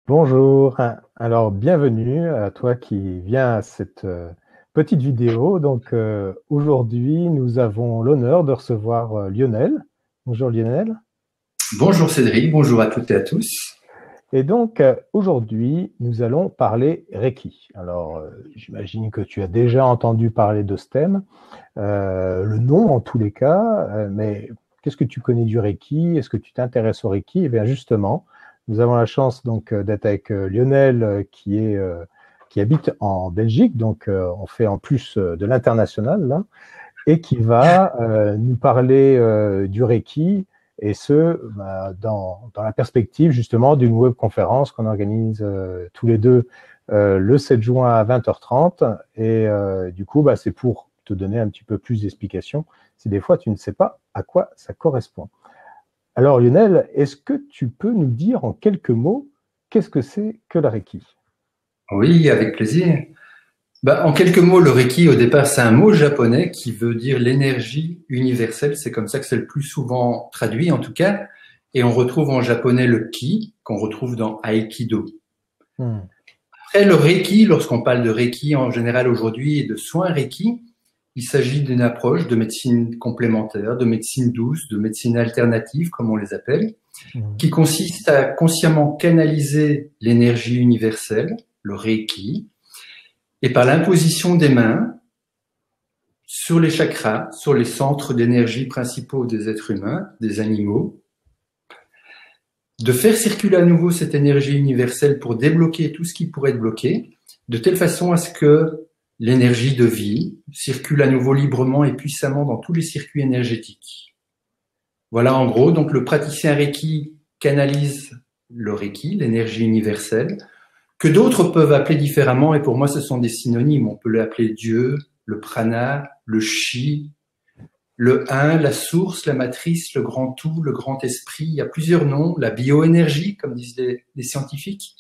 Bonjour, alors bienvenue à toi qui viens à cette petite vidéo. Donc aujourd'hui, nous avons l'honneur de recevoir Lionel. Bonjour Lionel. Bonjour Cédric, bonjour à toutes et à tous. Et donc aujourd'hui, nous allons parler Reiki. Alors j'imagine que tu as déjà entendu parler de ce thème, le nom en tous les cas, mais qu'est-ce que tu connais du Reiki? Est-ce que tu t'intéresses au Reiki? Eh bien justement, nous avons la chance donc d'être avec Lionel qui habite en Belgique, donc on fait en plus de l'international là, et qui va nous parler du Reiki et ce dans la perspective justement d'une webconférence qu'on organise tous les deux le 7 juin à 20h30 et du coup c'est pour te donner un petit peu plus d'explications si des fois tu ne sais pas à quoi ça correspond. Alors Lionel, est-ce que tu peux nous dire en quelques mots qu'est-ce que c'est que le Reiki? Oui, avec plaisir. En quelques mots, le Reiki, au départ, c'est un mot japonais qui veut dire l'énergie universelle. C'est comme ça que c'est le plus souvent traduit, en tout cas. Et on retrouve en japonais le ki, qu'on retrouve dans Aikido. Hmm. Après, le Reiki, lorsqu'on parle de Reiki en général aujourd'hui et de soins Reiki, il s'agit d'une approche de médecine complémentaire, de médecine douce, de médecine alternative, comme on les appelle, qui consiste à consciemment canaliser l'énergie universelle, le Reiki, et par l'imposition des mains sur les chakras, sur les centres d'énergie principaux des êtres humains, des animaux, de faire circuler à nouveau cette énergie universelle pour débloquer tout ce qui pourrait être bloqué, de telle façon à ce que l'énergie de vie circule à nouveau librement et puissamment dans tous les circuits énergétiques. Voilà en gros, donc le praticien Reiki canalise le Reiki, l'énergie universelle, que d'autres peuvent appeler différemment, et pour moi ce sont des synonymes. On peut l'appeler Dieu, le prana, le chi, le un, la source, la matrice, le grand tout, le grand esprit. Il y a plusieurs noms, la bioénergie, comme disent les scientifiques.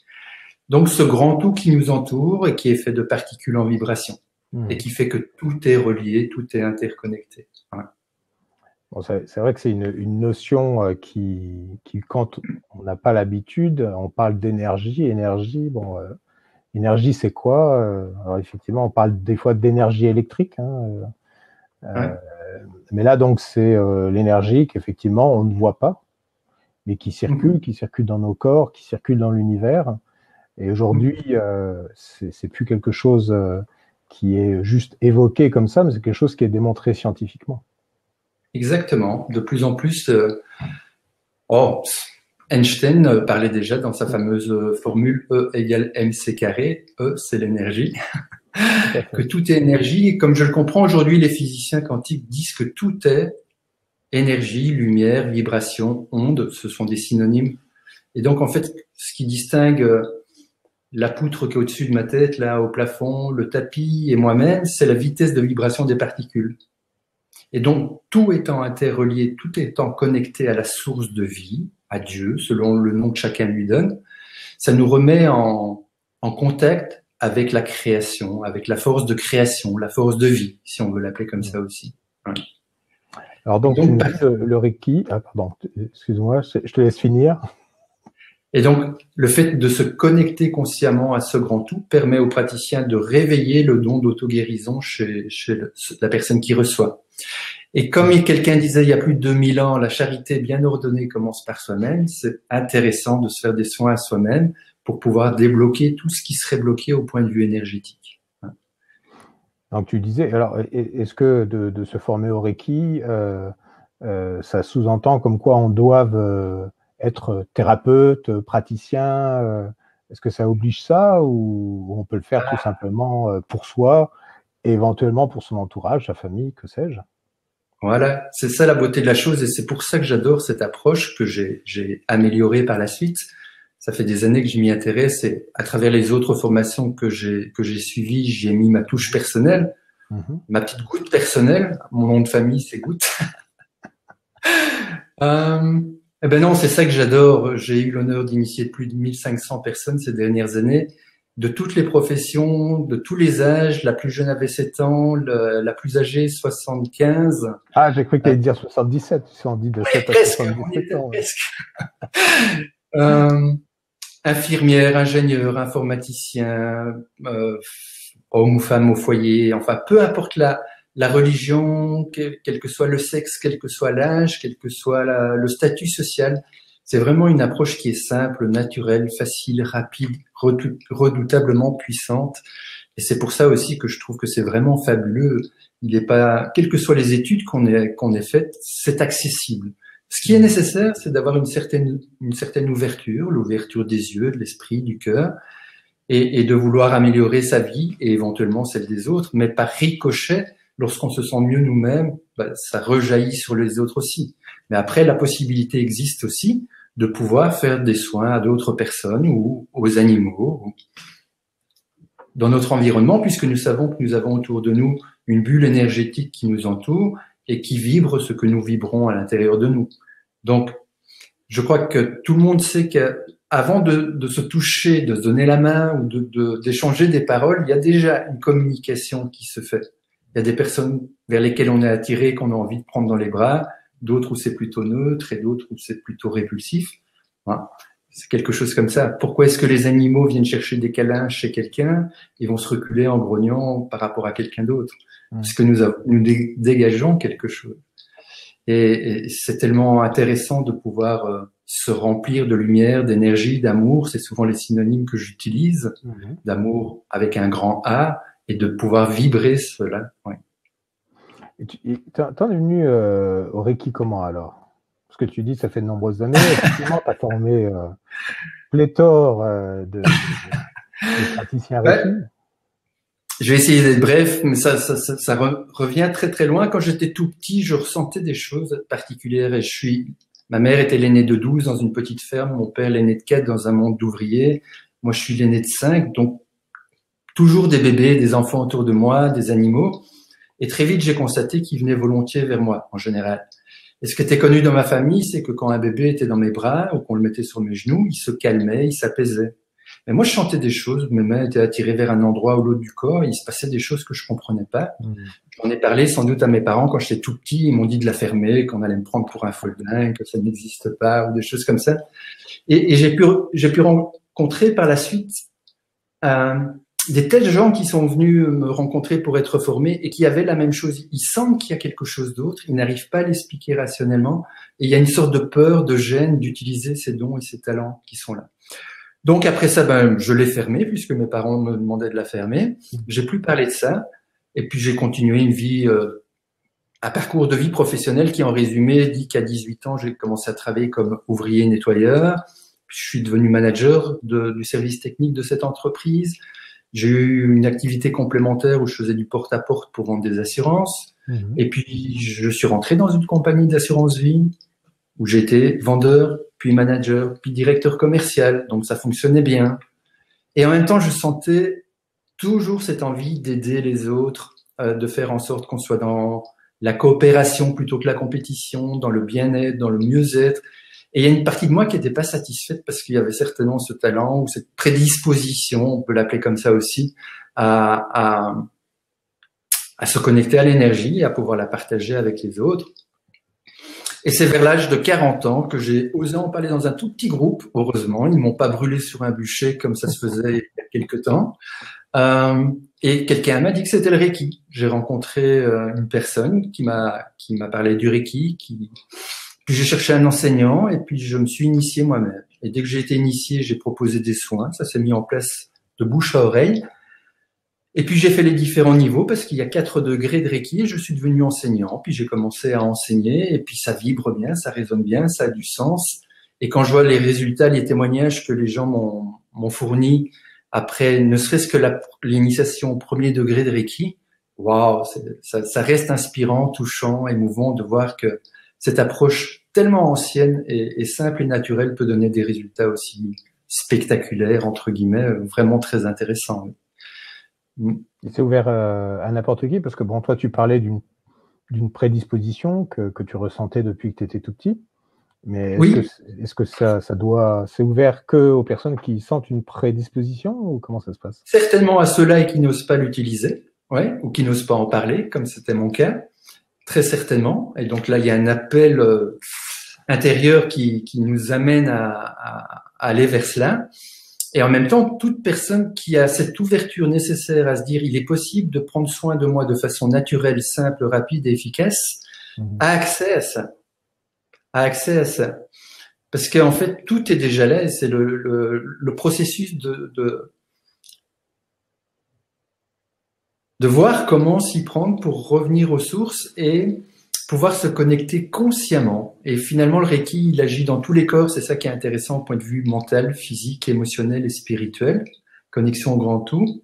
Donc ce grand tout qui nous entoure et qui est fait de particules en vibration et qui fait que tout est relié, tout est interconnecté. Voilà. Bon, c'est vrai que c'est une notion qui, quand on n'a pas l'habitude, on parle d'énergie. Énergie, bon, énergie, c'est quoi? Alors effectivement, on parle des fois d'énergie électrique, hein, Ouais. mais là donc c'est l'énergie qu'effectivement on ne voit pas, mais qui circule dans nos corps, qui circule dans l'univers. Et aujourd'hui, c'est plus quelque chose qui est juste évoqué comme ça, mais c'est quelque chose qui est démontré scientifiquement. Exactement. De plus en plus, Einstein parlait déjà dans sa fameuse formule E égale mc carré. E, c'est l'énergie. Que tout est énergie. Et comme je le comprends aujourd'hui, les physiciens quantiques disent que tout est énergie, lumière, vibration, onde. Ce sont des synonymes. Et donc, en fait, ce qui distingue la poutre qui est au-dessus de ma tête, là, au plafond, le tapis et moi-même, c'est la vitesse de vibration des particules. Et donc, tout étant interrelié, tout étant connecté à la source de vie, à Dieu, selon le nom que chacun lui donne, ça nous remet en contact avec la création, avec la force de création, la force de vie, si on veut l'appeler comme ça aussi. Ouais. Alors donc, tu me dis le Reiki, ah pardon, excuse-moi, je te laisse finir. Et donc, le fait de se connecter consciemment à ce grand tout permet au praticien de réveiller le don d'auto-guérison chez la personne qui reçoit. Et comme quelqu'un disait il y a plus de 2000 ans, la charité bien ordonnée commence par soi-même, c'est intéressant de se faire des soins à soi-même pour pouvoir débloquer tout ce qui serait bloqué au point de vue énergétique. Donc tu disais, alors est-ce que de se former au Reiki, ça sous-entend comme quoi on doit être thérapeute, praticien, est-ce que ça oblige ça ou on peut le faire tout simplement pour soi et éventuellement pour son entourage, sa famille, que sais-je? Voilà, c'est ça la beauté de la chose et c'est pour ça que j'adore cette approche que j'ai améliorée par la suite. Ça fait des années que je m'y intéresse et à travers les autres formations que j'ai suivies, j'y ai mis ma touche personnelle, ma petite goutte personnelle. Mon nom de famille, c'est Goutte. Eh ben non, c'est ça que j'adore. J'ai eu l'honneur d'initier plus de 1500 personnes ces dernières années, de toutes les professions, de tous les âges. La plus jeune avait 7 ans, la plus âgée 75. Ah, j'ai cru que tu allais dire 77, ils sont dit de 7 à Presque, on y 77 était ans. Ouais. presque. infirmière, ingénieur, informaticien, homme ou femme au foyer, enfin peu importe la religion, quel que soit le sexe, quel que soit l'âge, quel que soit le statut social. C'est vraiment une approche qui est simple, naturelle, facile, rapide, redoutablement puissante. Et c'est pour ça aussi que je trouve que c'est vraiment fabuleux. Il est pas, quelles que soient les études qu'on ait faites, c'est accessible. Ce qui est nécessaire, c'est d'avoir une certaine ouverture, l'ouverture des yeux, de l'esprit, du cœur, et de vouloir améliorer sa vie et éventuellement celle des autres, mais par ricochet, lorsqu'on se sent mieux nous-mêmes, ça rejaillit sur les autres aussi. Mais après, la possibilité existe aussi de pouvoir faire des soins à d'autres personnes ou aux animaux, ou dans notre environnement, puisque nous savons que nous avons autour de nous une bulle énergétique qui nous entoure et qui vibre ce que nous vibrons à l'intérieur de nous. Donc, je crois que tout le monde sait qu'avant de se toucher, de se donner la main ou d'échanger des paroles, il y a déjà une communication qui se fait. Il y a des personnes vers lesquelles on est attiré, qu'on a envie de prendre dans les bras, d'autres où c'est plutôt neutre et d'autres où c'est plutôt répulsif. Voilà. C'est quelque chose comme ça. Pourquoi est-ce que les animaux viennent chercher des câlins chez quelqu'un et vont se reculer en grognant par rapport à quelqu'un d'autre? Parce que nous dégageons quelque chose. Et c'est tellement intéressant de pouvoir se remplir de lumière, d'énergie, d'amour. C'est souvent les synonymes que j'utilise, d'amour avec un grand A, et de pouvoir vibrer cela. Ouais. Et t'en es venu au Reiki comment alors? Parce que tu dis ça fait de nombreuses années, effectivement, tu as formé pléthore de praticiens Reiki. Je vais essayer d'être bref, mais ça revient très très loin. Quand j'étais tout petit, je ressentais des choses particulières et ma mère était l'aînée de 12 dans une petite ferme, mon père l'aîné de 4 dans un monde d'ouvriers. Moi, je suis l'aîné de 5, donc toujours des bébés, des enfants autour de moi, des animaux. Et très vite, j'ai constaté qu'ils venaient volontiers vers moi, en général. Et ce qui était connu dans ma famille, c'est que quand un bébé était dans mes bras ou qu'on le mettait sur mes genoux, il se calmait, il s'apaisait. Mais moi, je sentais des choses, mes mains étaient attirées vers un endroit ou l'autre du corps, et il se passait des choses que je comprenais pas. J'en ai parlé sans doute à mes parents quand j'étais tout petit, ils m'ont dit de la fermer, qu'on allait me prendre pour un folding, que ça n'existe pas, ou des choses comme ça. Et j'ai pu rencontrer par la suite des tels gens qui sont venus me rencontrer pour être formés et qui avaient la même chose. Ils sentent qu'il y a quelque chose d'autre, ils n'arrivent pas à l'expliquer rationnellement, et il y a une sorte de peur, de gêne d'utiliser ces dons et ces talents qui sont là. Donc après ça, je l'ai fermé puisque mes parents me demandaient de la fermer. J'ai plus parlé de ça, et puis j'ai continué une vie, un parcours de vie professionnelle qui, en résumé, dit qu'à 18 ans, j'ai commencé à travailler comme ouvrier nettoyeur. Puis je suis devenu manager du service technique de cette entreprise. J'ai eu une activité complémentaire où je faisais du porte-à-porte pour vendre des assurances. Et puis, je suis rentré dans une compagnie d'assurance vie où j'étais vendeur, puis manager, puis directeur commercial. Donc, ça fonctionnait bien. Et en même temps, je sentais toujours cette envie d'aider les autres, de faire en sorte qu'on soit dans la coopération plutôt que la compétition, dans le bien-être, dans le mieux-être. Et il y a une partie de moi qui n'était pas satisfaite parce qu'il y avait certainement ce talent ou cette prédisposition, on peut l'appeler comme ça aussi, à se connecter à l'énergie et à pouvoir la partager avec les autres. Et c'est vers l'âge de 40 ans que j'ai osé en parler dans un tout petit groupe. Heureusement, ils m'ont pas brûlé sur un bûcher comme ça se faisait il y a quelques temps. Et quelqu'un m'a dit que c'était le Reiki. J'ai rencontré une personne qui m'a parlé du Reiki, puis j'ai cherché un enseignant et puis je me suis initié moi-même. Et dès que j'ai été initié, j'ai proposé des soins. Ça s'est mis en place de bouche à oreille. Et puis j'ai fait les différents niveaux parce qu'il y a 4 degrés de Reiki et je suis devenu enseignant. Puis j'ai commencé à enseigner et puis ça vibre bien, ça résonne bien, ça a du sens. Et quand je vois les résultats, les témoignages que les gens m'ont fournis après ne serait-ce que l'initiation au premier degré de Reiki, waouh, ça reste inspirant, touchant, émouvant de voir que cette approche tellement ancienne et simple et naturelle peut donner des résultats aussi spectaculaires, entre guillemets, vraiment très intéressants. Et c'est ouvert à n'importe qui, parce que bon, toi, tu parlais d'une prédisposition que tu ressentais depuis que tu étais tout petit. Mais est-ce que c'est ouvert que aux personnes qui sentent une prédisposition ou comment ça se passe? Certainement à ceux-là et qui n'osent pas l'utiliser, ou qui n'osent pas en parler, comme c'était mon cas. Très certainement. Et donc là, il y a un appel intérieur qui nous amène à aller vers cela. Et en même temps, toute personne qui a cette ouverture nécessaire à se dire il est possible de prendre soin de moi de façon naturelle, simple, rapide et efficace, a accès à ça. A accès à ça. Parce qu'en fait, tout est déjà là et c'est le processus de voir comment s'y prendre pour revenir aux sources et pouvoir se connecter consciemment. Et finalement, le Reiki, il agit dans tous les corps. C'est ça qui est intéressant au point de vue mental, physique, émotionnel et spirituel. Connexion au grand tout.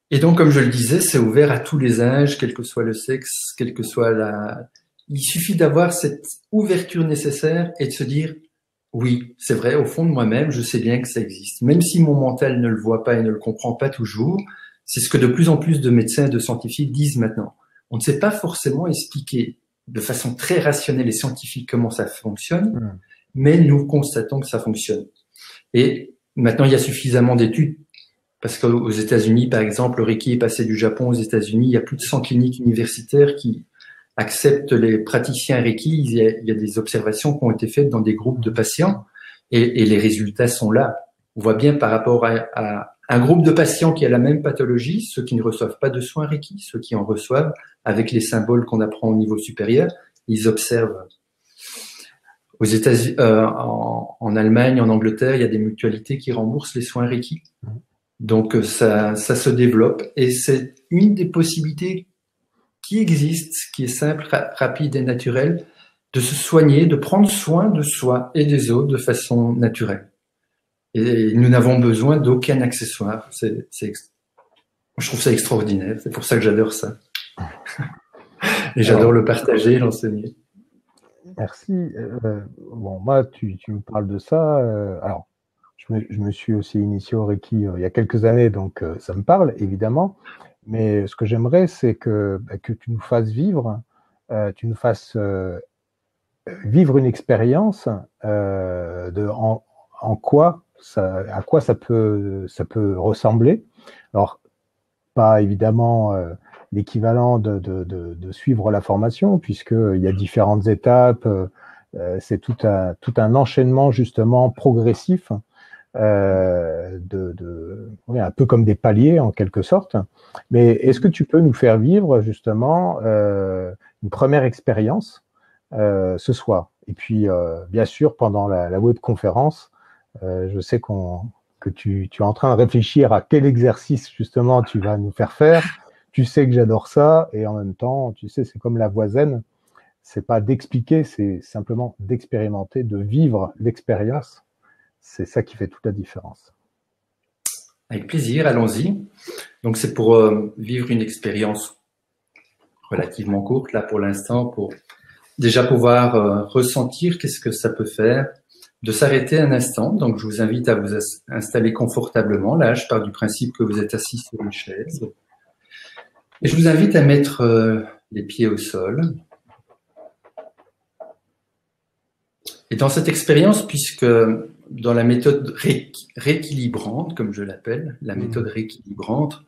Et donc, comme je le disais, c'est ouvert à tous les âges, quel que soit le sexe, quel que soit la... Il suffit d'avoir cette ouverture nécessaire et de se dire, oui, c'est vrai, au fond de moi-même, je sais bien que ça existe. Même si mon mental ne le voit pas et ne le comprend pas toujours, c'est ce que de plus en plus de médecins et de scientifiques disent maintenant. On ne sait pas forcément expliquer de façon très rationnelle et scientifique comment ça fonctionne, mais nous constatons que ça fonctionne. Et maintenant, il y a suffisamment d'études, parce qu'aux États-Unis, par exemple, le Reiki est passé du Japon aux États-Unis, il y a plus de 100 cliniques universitaires qui acceptent les praticiens Reiki. Il y a des observations qui ont été faites dans des groupes de patients, et les résultats sont là. On voit bien par rapport à un groupe de patients qui a la même pathologie, ceux qui ne reçoivent pas de soins Reiki, ceux qui en reçoivent, avec les symboles qu'on apprend au niveau supérieur, ils observent. Aux États-Unis, en Allemagne, en Angleterre, il y a des mutualités qui remboursent les soins Reiki. Donc ça se développe et c'est une des possibilités qui existe, qui est simple, rapide et naturelle, de se soigner, de prendre soin de soi et des autres de façon naturelle. Et nous n'avons besoin d'aucun accessoire. Je trouve ça extraordinaire. C'est pour ça que j'adore ça. Et j'adore le partager et l'enseigner. Merci. Bon, moi, tu me parles de ça. Alors, je me suis aussi initié au Reiki il y a quelques années, donc ça me parle, évidemment. Mais ce que j'aimerais, c'est que tu nous fasses vivre, tu nous fasses vivre une expérience en quoi à quoi ça peut ressembler. Alors, pas évidemment l'équivalent de suivre la formation, puisqu'il y a différentes étapes, c'est tout un enchaînement justement progressif, oui, un peu comme des paliers en quelque sorte. Mais est-ce que tu peux nous faire vivre justement une première expérience ce soir? Et puis, bien sûr, pendant la webconférence, je sais que tu es en train de réfléchir à quel exercice justement tu vas nous faire faire. Tu sais que j'adore ça, et en même temps, tu sais, c'est comme la voie zen. C'est pas d'expliquer, c'est simplement d'expérimenter, de vivre l'expérience. C'est ça qui fait toute la différence. Avec plaisir, allons-y. Donc c'est pour vivre une expérience relativement courte là pour l'instant, pour déjà pouvoir ressentir qu'est-ce que ça peut faire, de s'arrêter un instant. Donc je vous invite à vous installer confortablement. Là, je pars du principe que vous êtes assis sur une chaise. Et je vous invite à mettre les pieds au sol. Et dans cette expérience, puisque dans la méthode rééquilibrante, comme je l'appelle, la méthode rééquilibrante,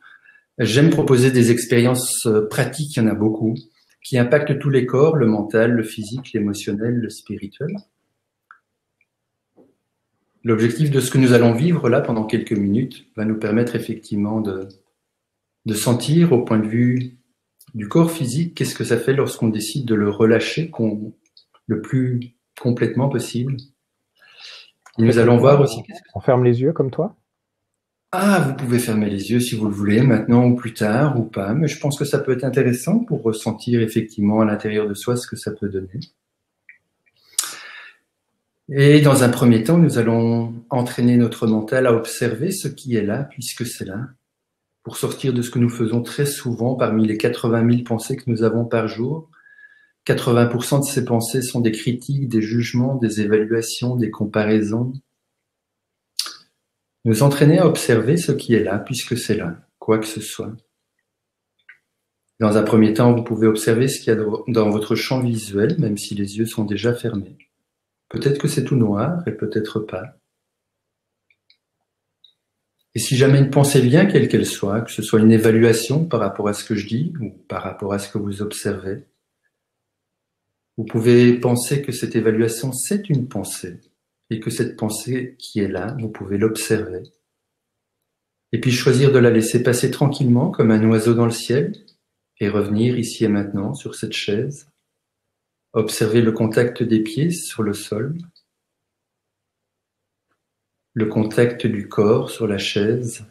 j'aime proposer des expériences pratiques, il y en a beaucoup, qui impactent tous les corps, le mental, le physique, l'émotionnel, le spirituel. L'objectif de ce que nous allons vivre là pendant quelques minutes va nous permettre effectivement de sentir au point de vue du corps physique qu'est-ce que ça fait lorsqu'on décide de le relâcher le plus complètement possible. Et nous allons voir aussi... On ferme les yeux comme toi? Ah, vous pouvez fermer les yeux si vous le voulez, maintenant ou plus tard, ou pas, mais je pense que ça peut être intéressant pour ressentir effectivement à l'intérieur de soi ce que ça peut donner. Et dans un premier temps, nous allons entraîner notre mental à observer ce qui est là, puisque c'est là, pour sortir de ce que nous faisons très souvent parmi les 80 000 pensées que nous avons par jour. 80% de ces pensées sont des critiques, des jugements, des évaluations, des comparaisons. Nous entraîner à observer ce qui est là, puisque c'est là, quoi que ce soit. Dans un premier temps, vous pouvez observer ce qu'il y a dans votre champ visuel, même si les yeux sont déjà fermés. Peut-être que c'est tout noir, et peut-être pas. Et si jamais une pensée vient, quelle qu'elle soit, que ce soit une évaluation par rapport à ce que je dis, ou par rapport à ce que vous observez, vous pouvez penser que cette évaluation, c'est une pensée. et que cette pensée qui est là, vous pouvez l'observer. Et puis choisir de la laisser passer tranquillement comme un oiseau dans le ciel et revenir ici et maintenant sur cette chaise. Observez le contact des pieds sur le sol, le contact du corps sur la chaise.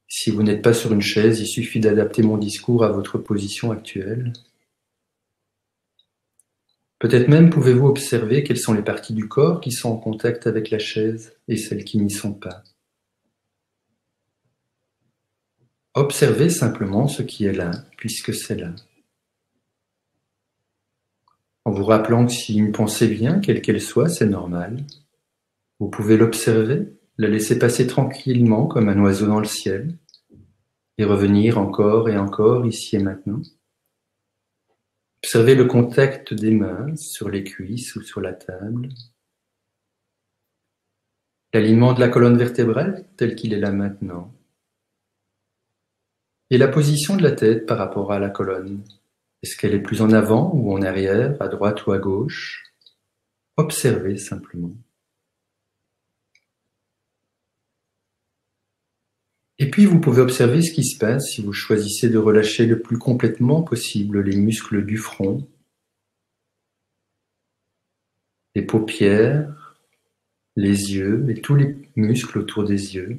Si vous n'êtes pas sur une chaise, il suffit d'adapter mon discours à votre position actuelle. Peut-être même pouvez-vous observer quelles sont les parties du corps qui sont en contact avec la chaise et celles qui n'y sont pas. Observez simplement ce qui est là, puisque c'est là. En vous rappelant que si une pensée vient, quelle qu'elle soit, c'est normal. Vous pouvez l'observer, la laisser passer tranquillement comme un oiseau dans le ciel, et revenir encore et encore ici et maintenant. Observez le contact des mains sur les cuisses ou sur la table. L'alignement de la colonne vertébrale tel qu'il est là maintenant. Et la position de la tête par rapport à la colonne. Est-ce qu'elle est plus en avant ou en arrière, à droite ou à gauche? Observez simplement. Et puis vous pouvez observer ce qui se passe si vous choisissez de relâcher le plus complètement possible les muscles du front, les paupières, les yeux et tous les muscles autour des yeux,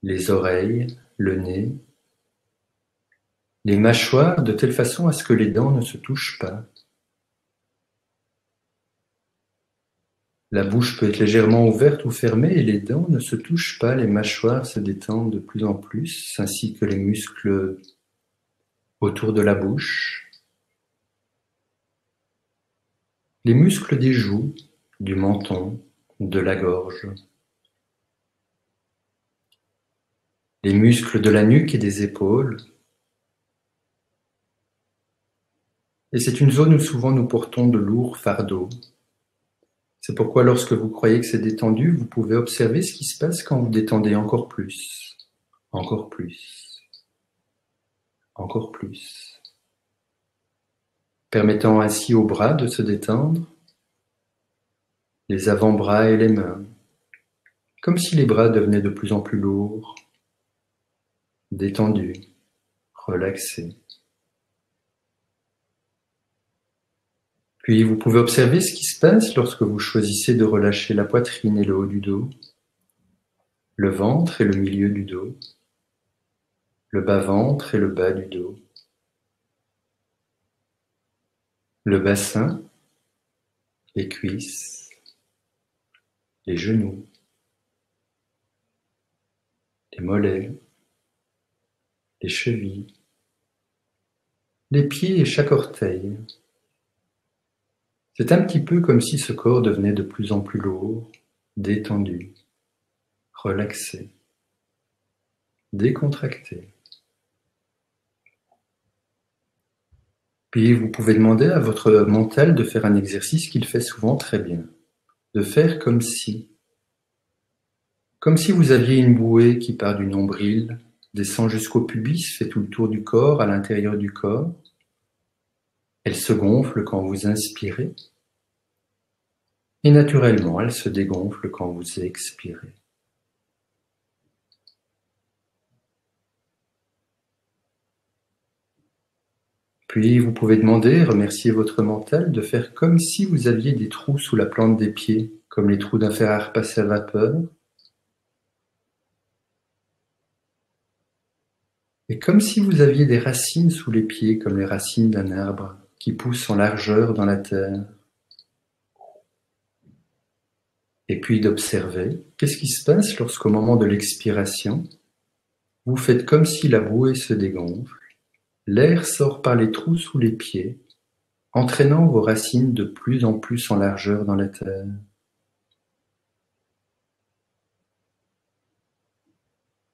les oreilles, le nez, les mâchoires de telle façon à ce que les dents ne se touchent pas. La bouche peut être légèrement ouverte ou fermée et les dents ne se touchent pas, les mâchoires se détendent de plus en plus, ainsi que les muscles autour de la bouche. Les muscles des joues, du menton, de la gorge. Les muscles de la nuque et des épaules. Et c'est une zone où souvent nous portons de lourds fardeaux. C'est pourquoi lorsque vous croyez que c'est détendu, vous pouvez observer ce qui se passe quand vous détendez encore plus, encore plus, encore plus. Permettant ainsi aux bras de se détendre, les avant-bras et les mains, comme si les bras devenaient de plus en plus lourds, détendus, relaxés. Puis vous pouvez observer ce qui se passe lorsque vous choisissez de relâcher la poitrine et le haut du dos, le ventre et le milieu du dos, le bas-ventre et le bas du dos, le bassin, les cuisses, les genoux, les mollets, les chevilles, les pieds et chaque orteil. C'est un petit peu comme si ce corps devenait de plus en plus lourd, détendu, relaxé, décontracté. Puis vous pouvez demander à votre mental de faire un exercice qu'il fait souvent très bien, de faire comme si vous aviez une bouée qui part du nombril, descend jusqu'au pubis, fait tout le tour du corps, à l'intérieur du corps. Elle se gonfle quand vous inspirez. Et naturellement, elle se dégonfle quand vous expirez. Puis vous pouvez demander, remercier votre mental de faire comme si vous aviez des trous sous la plante des pieds, comme les trous d'un fer à repasser à vapeur. Et comme si vous aviez des racines sous les pieds, comme les racines d'un arbre qui pousse en largeur dans la terre. Et puis d'observer, qu'est-ce qui se passe lorsqu'au moment de l'expiration, vous faites comme si la bouée se dégonfle, l'air sort par les trous sous les pieds, entraînant vos racines de plus en plus en largeur dans la terre.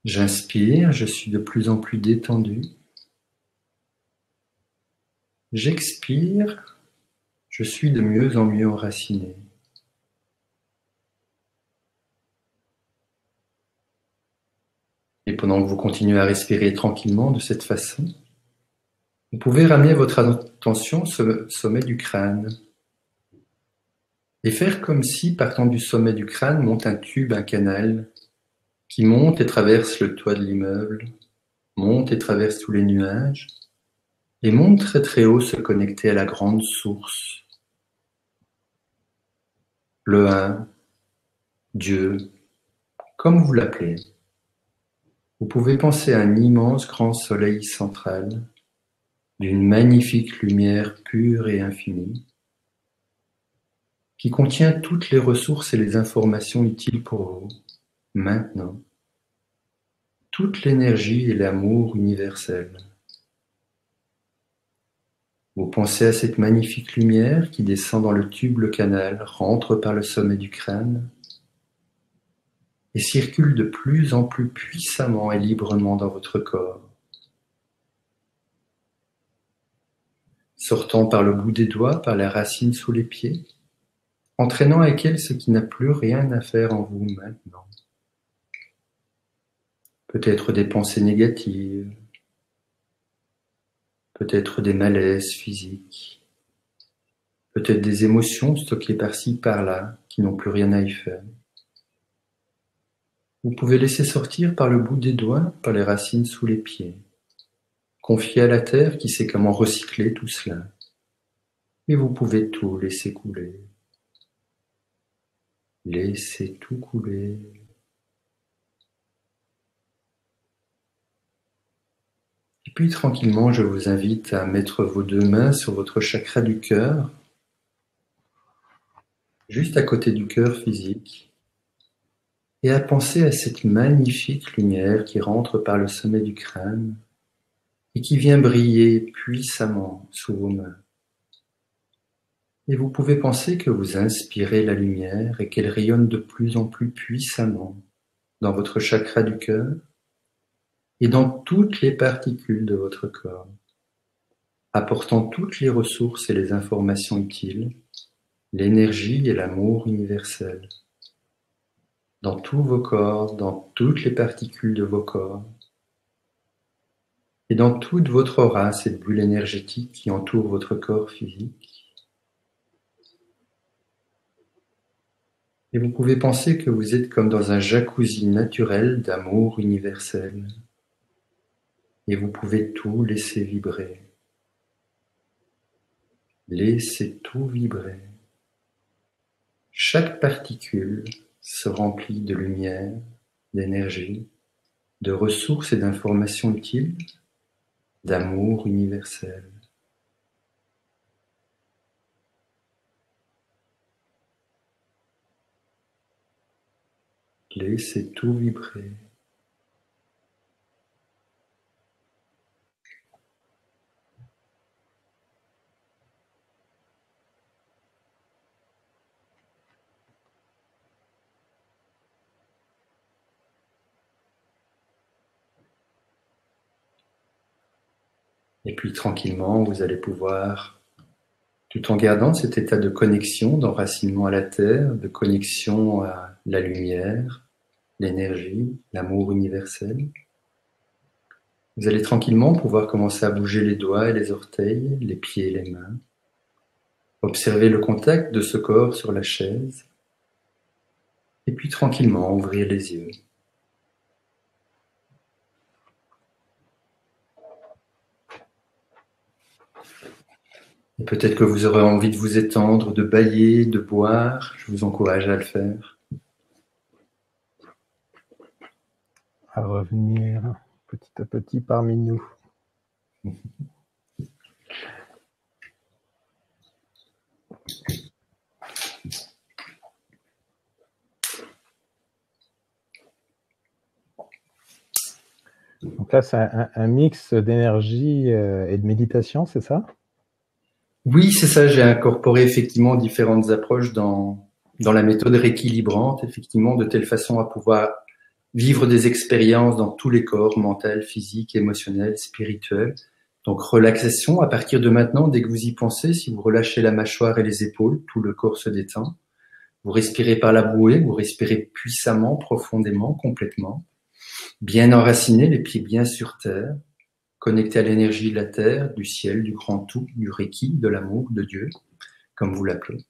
J'inspire, je suis de plus en plus détendu. J'expire, je suis de mieux en mieux enraciné. Et pendant que vous continuez à respirer tranquillement de cette façon, Vous pouvez ramener votre attention sur le sommet du crâne et faire comme si, partant du sommet du crâne, monte un tube, un canal, qui monte et traverse le toit de l'immeuble, monte et traverse tous les nuages, et monte très très haut se connecter à la grande source. Le Un, Dieu, comme vous l'appelez. Vous pouvez penser à un immense grand soleil central, d'une magnifique lumière pure et infinie, qui contient toutes les ressources et les informations utiles pour vous, maintenant, toute l'énergie et l'amour universel. Vous pensez à cette magnifique lumière qui descend dans le tube, le canal, rentre par le sommet du crâne et circule de plus en plus puissamment et librement dans votre corps, sortant par le bout des doigts, par la racine sous les pieds, entraînant avec elle ce qui n'a plus rien à faire en vous maintenant. Peut-être des pensées négatives, peut-être des malaises physiques, peut-être des émotions stockées par-ci, par-là, qui n'ont plus rien à y faire. Vous pouvez laisser sortir par le bout des doigts, par les racines sous les pieds. Confiez à la terre qui sait comment recycler tout cela. Et vous pouvez tout laisser couler. Laissez tout couler. Et puis tranquillement, je vous invite à mettre vos deux mains sur votre chakra du cœur, juste à côté du cœur physique, et à penser à cette magnifique lumière qui rentre par le sommet du crâne et qui vient briller puissamment sous vos mains. Et vous pouvez penser que vous inspirez la lumière et qu'elle rayonne de plus en plus puissamment dans votre chakra du cœur et dans toutes les particules de votre corps, apportant toutes les ressources et les informations utiles, l'énergie et l'amour universel, dans tous vos corps, dans toutes les particules de vos corps, et dans toute votre aura, cette bulle énergétique qui entoure votre corps physique. Et vous pouvez penser que vous êtes comme dans un jacuzzi naturel d'amour universel. Et vous pouvez tout laisser vibrer. Laissez tout vibrer. Chaque particule se remplit de lumière, d'énergie, de ressources et d'informations utiles, d'amour universel. Laissez tout vibrer. Et puis tranquillement, vous allez pouvoir, tout en gardant cet état de connexion, d'enracinement à la terre, de connexion à la lumière, l'énergie, l'amour universel, vous allez tranquillement pouvoir commencer à bouger les doigts et les orteils, les pieds et les mains. Observez le contact de ce corps sur la chaise. Et puis tranquillement ouvrir les yeux. Et peut-être que vous aurez envie de vous étendre, de bâiller, de boire. Je vous encourage à le faire. À revenir petit à petit parmi nous. Donc là, c'est un mix d'énergie et de méditation, c'est ça? Oui, c'est ça. J'ai incorporé effectivement différentes approches dans la méthode rééquilibrante, effectivement, de telle façon à pouvoir vivre des expériences dans tous les corps, mental, physique, émotionnel, spirituel. Donc relaxation, à partir de maintenant, dès que vous y pensez, si vous relâchez la mâchoire et les épaules, tout le corps se détend. Vous respirez par la bouée, vous respirez puissamment, profondément, complètement. Bien enraciné, les pieds bien sur terre. connecté à l'énergie de la terre, du ciel, du grand tout, du Reiki, de l'amour, de Dieu, comme vous l'appelez.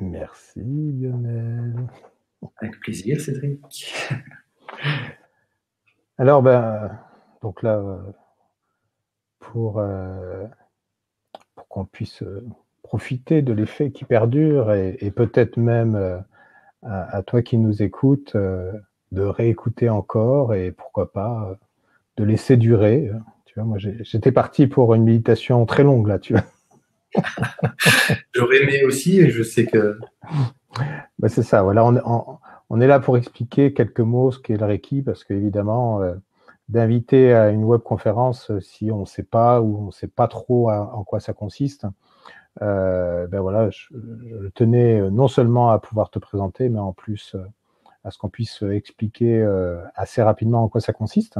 Merci Lionel. Avec plaisir, Cédric. Alors, donc là, pour qu'on puisse profiter de l'effet qui perdure et peut-être même à toi qui nous écoutes, de réécouter encore et pourquoi pas de laisser durer. Tu vois, moi, j'étais parti pour une méditation très longue là, tu vois. J'aurais aimé aussi, et je sais que... C'est ça, voilà, on est là pour expliquer quelques mots ce qu'est le Reiki, parce qu'évidemment, d'inviter à une webconférence si on ne sait pas ou on ne sait pas trop en quoi ça consiste, voilà, je tenais non seulement à pouvoir te présenter, mais en plus à ce qu'on puisse expliquer assez rapidement en quoi ça consiste.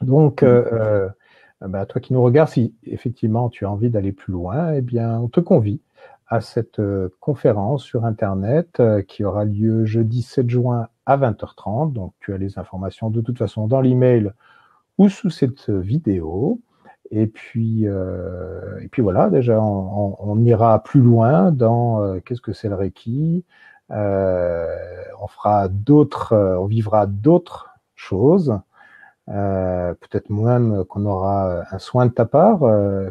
Donc, toi qui nous regardes, si effectivement tu as envie d'aller plus loin, eh bien, on te convie à cette conférence sur Internet qui aura lieu jeudi 7 juin à 20h30. Donc, tu as les informations de toute façon dans l'email ou sous cette vidéo. Et puis voilà, déjà, on ira plus loin dans qu'est-ce que c'est le Reiki. On vivra d'autres choses. Peut-être même qu'on aura un soin de ta part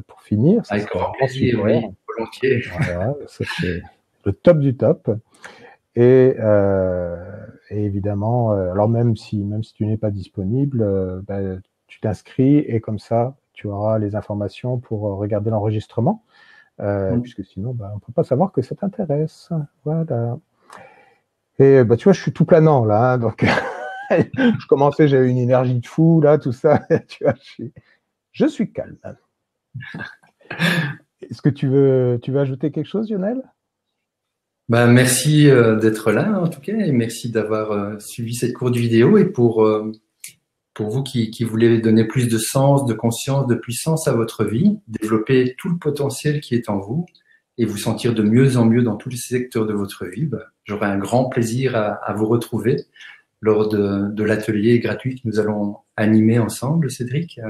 pour finir. Avec grand plaisir, oui, volontiers. Voilà, ça c'est le top du top. Et évidemment, alors même si tu n'es pas disponible, tu t'inscris et comme ça, tu auras les informations pour regarder l'enregistrement, puisque sinon, on ne peut pas savoir que ça t'intéresse. Voilà. Et tu vois, je suis tout planant là, hein, donc je commençais, j'avais une énergie de fou là, tout ça. Tu vois, je suis calme. Est-ce que tu veux ajouter quelque chose, Lionel? Merci d'être là en tout cas, et merci d'avoir suivi cette courte vidéo. Et pour vous qui voulez donner plus de sens, de conscience, de puissance à votre vie, développer tout le potentiel qui est en vous et vous sentir de mieux en mieux dans tous les secteurs de votre vie, j'aurai un grand plaisir à vous retrouver lors de l'atelier gratuit que nous allons animer ensemble, Cédric.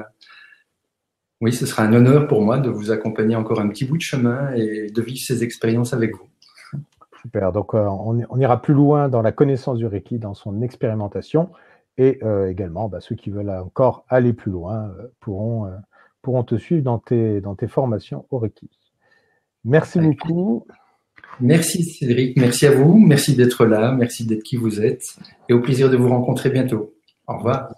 Oui, ce sera un honneur pour moi de vous accompagner encore un petit bout de chemin et de vivre ces expériences avec vous. Super, donc on ira plus loin dans la connaissance du Reiki, dans son expérimentation, et également ceux qui veulent encore aller plus loin pourront te suivre dans tes formations au Reiki. Merci beaucoup. Merci Cédric, merci à vous, merci d'être là, merci d'être qui vous êtes, et au plaisir de vous rencontrer bientôt. Au revoir.